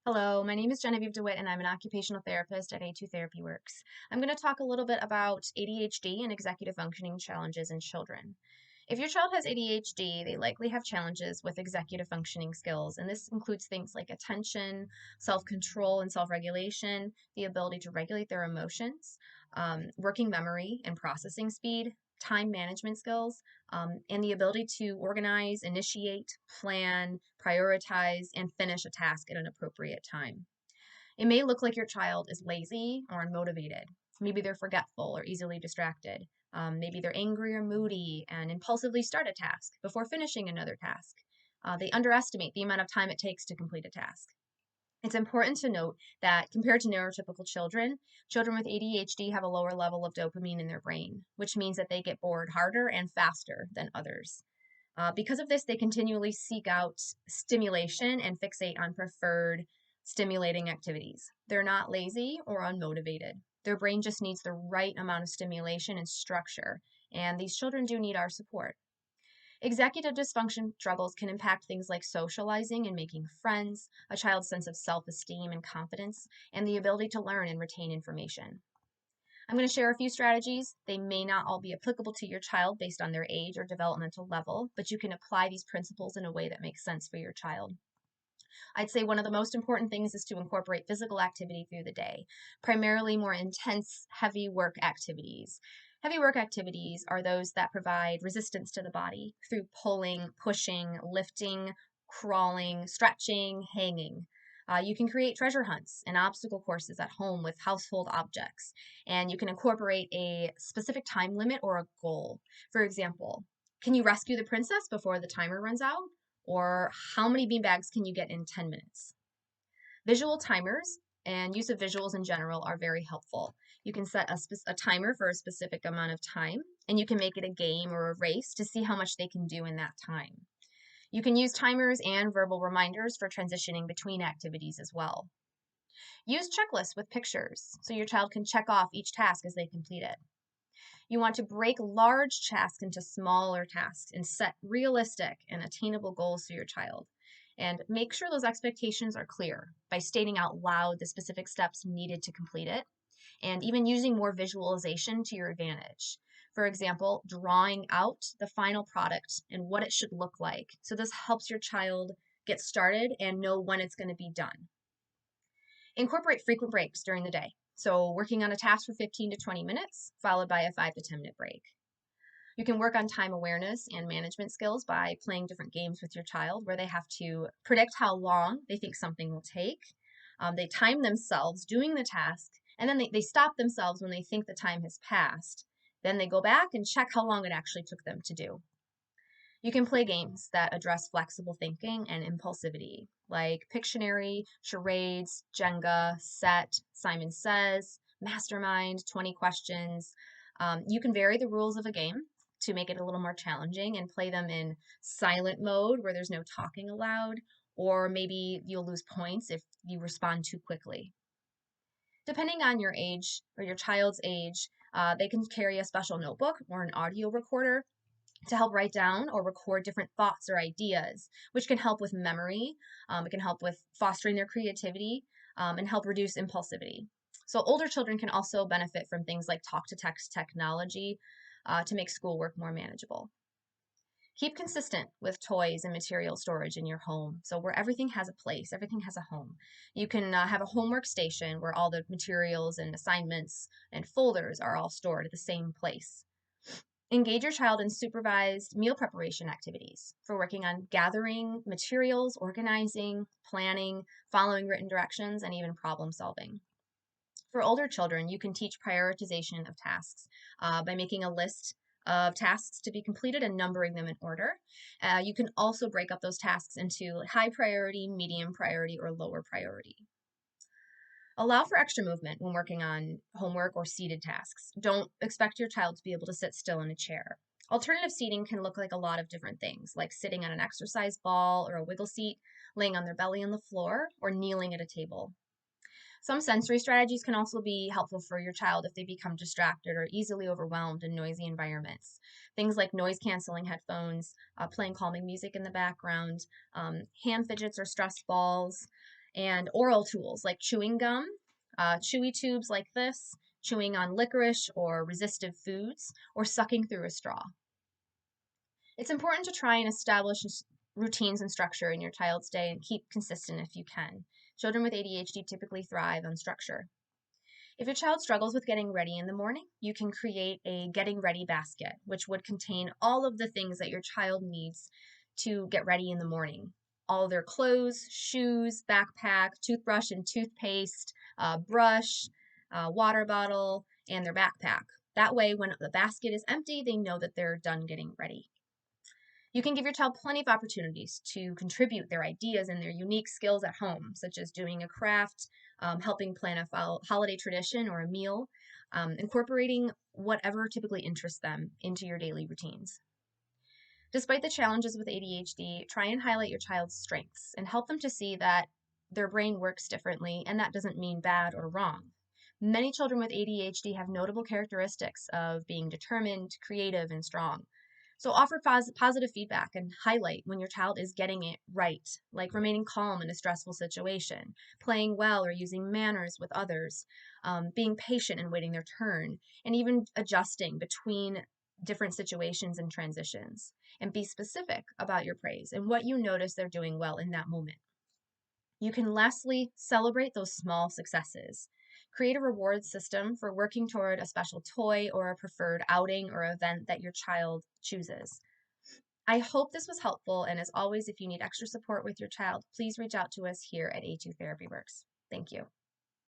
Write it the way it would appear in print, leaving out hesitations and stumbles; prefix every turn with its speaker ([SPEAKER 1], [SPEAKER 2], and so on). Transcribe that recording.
[SPEAKER 1] Hello, my name is Genevieve DeWitt, and I'm an occupational therapist at A2 Therapy Works. I'm going to talk a little bit about ADHD and executive functioning challenges in children. If your child has ADHD, they likely have challenges with executive functioning skills, and this includes things like attention, self control, and self regulation, the ability to regulate their emotions, working memory and processing speed, time management skills, and the ability to organize, initiate, plan, prioritize, and finish a task at an appropriate time. It may look like your child is lazy or unmotivated. Maybe they're forgetful or easily distracted. Maybe they're angry or moody and impulsively start a task before finishing another task. They underestimate the amount of time it takes to complete a task. It's important to note that compared to neurotypical children, children with ADHD have a lower level of dopamine in their brain, which means that they get bored harder and faster than others. Because of this, they continually seek out stimulation and fixate on preferred stimulating activities. They're not lazy or unmotivated. Their brain just needs the right amount of stimulation and structure, and these children do need our support. Executive dysfunction struggles can impact things like socializing and making friends, a child's sense of self esteem and confidence, and the ability to learn and retain information. I'm going to share a few strategies. They may not all be applicable to your child based on their age or developmental level, but you can apply these principles in a way that makes sense for your child. I'd say one of the most important things is to incorporate physical activity through the day, primarily more intense, heavy work activities. Heavy work activities are those that provide resistance to the body through pulling, pushing, lifting, crawling, stretching, hanging. You can create treasure hunts and obstacle courses at home with household objects, and you can incorporate a specific time limit or a goal. For example, can you rescue the princess before the timer runs out? Or how many beanbags can you get in 10 minutes? Visual timers and use of visuals in general are very helpful. You can set a timer for a specific amount of time, and you can make it a game or a race to see how much they can do in that time. You can use timers and verbal reminders for transitioning between activities as well. Use checklists with pictures so your child can check off each task as they complete it. You want to break large tasks into smaller tasks and set realistic and attainable goals for your child. And make sure those expectations are clear by stating out loud the specific steps needed to complete it, and even using more visualization to your advantage. For example, drawing out the final product and what it should look like. So this helps your child get started and know when it's going to be done. Incorporate frequent breaks during the day. So, working on a task for 15 to 20 minutes, followed by a 5 to 10-minute break. You can work on time awareness and management skills by playing different games with your child where they have to predict how long they think something will take. They time themselves doing the task, and then they stop themselves when they think the time has passed. Then they go back and check how long it actually took them to do. You can play games that address flexible thinking and impulsivity, like Pictionary, charades, Jenga, Set, Simon Says, Mastermind, 20 questions. You can vary the rules of a game to make it a little more challenging and play them in silent mode where there's no talking allowed, or maybe you'll lose points if you respond too quickly. Depending on your age or your child's age, they can carry a special notebook or an audio recorder to help write down or record different thoughts or ideas, which can help with memory. It can help with fostering their creativity and help reduce impulsivity. So, older children can also benefit from things like talk to text technology to make schoolwork more manageable. Keep consistent with toys and material storage in your home. So, where everything has a place, everything has a home. You can have a homework station where all the materials and assignments and folders are all stored at the same place. Engage your child in supervised meal preparation activities for working on gathering materials, organizing, planning, following written directions, and even problem solving. For older children, you can teach prioritization of tasks by making a list of tasks to be completed and numbering them in order. You can also break up those tasks into high priority, medium priority, or lower priority. Allow for extra movement when working on homework or seated tasks. Don't expect your child to be able to sit still in a chair. Alternative seating can look like a lot of different things, like sitting on an exercise ball or a wiggle seat, laying on their belly on the floor, or kneeling at a table. Some sensory strategies can also be helpful for your child if they become distracted or easily overwhelmed in noisy environments. Things like noise canceling headphones, playing calming music in the background, hand fidgets or stress balls, and oral tools like chewing gum, chewy tubes like this, chewing on licorice or resistive foods, or sucking through a straw. It's important to try and establish routines and structure in your child's day and keep consistent if you can. Children with ADHD typically thrive on structure. If your child struggles with getting ready in the morning, you can create a getting ready basket, which would contain all of the things that your child needs to get ready in the morning. All their clothes, shoes, backpack, toothbrush and toothpaste, brush, water bottle, and their backpack. That way, when the basket is empty, they know that they're done getting ready. You can give your child plenty of opportunities to contribute their ideas and their unique skills at home, such as doing a craft, helping plan a holiday tradition or a meal, incorporating whatever typically interests them into your daily routines. Despite the challenges with ADHD, try and highlight your child's strengths and help them to see that their brain works differently, and that doesn't mean bad or wrong. Many children with ADHD have notable characteristics of being determined, creative, and strong. So offer positive feedback and highlight when your child is getting it right, like remaining calm in a stressful situation, playing well or using manners with others, being patient and waiting their turn, and even adjusting between different situations and transitions. And be specific about your praise and what you notice they're doing well in that moment. You can lastly celebrate those small successes. Create a reward system for working toward a special toy or a preferred outing or event that your child chooses. I hope this was helpful, and as always, if you need extra support with your child, please reach out to us here at A2 Therapy Works. Thank you.